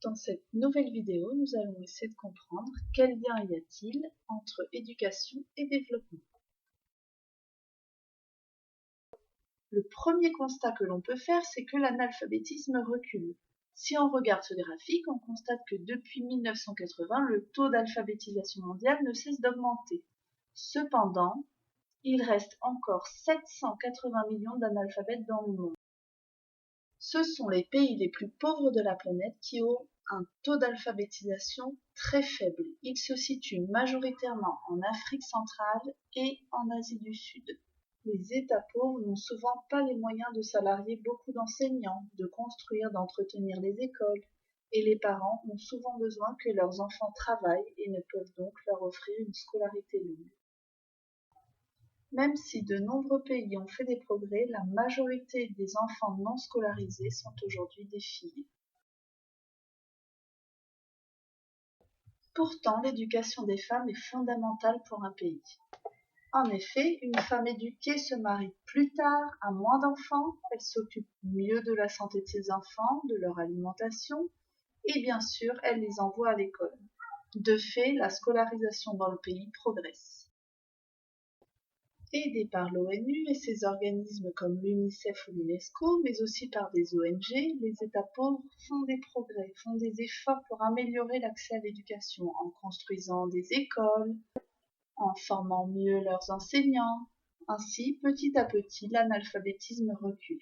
Dans cette nouvelle vidéo, nous allons essayer de comprendre quel lien y a-t-il entre éducation et développement. Le premier constat que l'on peut faire, c'est que l'analphabétisme recule. Si on regarde ce graphique, on constate que depuis 1980, le taux d'alphabétisation mondiale ne cesse d'augmenter. Cependant, il reste encore 780 millions d'analphabètes dans le monde. Ce sont les pays les plus pauvres de la planète qui ont un taux d'alphabétisation très faible. Ils se situent majoritairement en Afrique centrale et en Asie du Sud. Les États pauvres n'ont souvent pas les moyens de salarier beaucoup d'enseignants, de construire, d'entretenir les écoles, et les parents ont souvent besoin que leurs enfants travaillent et ne peuvent donc leur offrir une scolarité longue. Même si de nombreux pays ont fait des progrès, la majorité des enfants non scolarisés sont aujourd'hui des filles. Pourtant, l'éducation des femmes est fondamentale pour un pays. En effet, une femme éduquée se marie plus tard, a moins d'enfants, elle s'occupe mieux de la santé de ses enfants, de leur alimentation, et bien sûr, elle les envoie à l'école. De fait, la scolarisation dans le pays progresse. Aidés par l'ONU et ses organismes comme l'UNICEF ou l'UNESCO, mais aussi par des ONG, les États pauvres font des progrès, font des efforts pour améliorer l'accès à l'éducation en construisant des écoles, en formant mieux leurs enseignants. Ainsi, petit à petit, l'analphabétisme recule.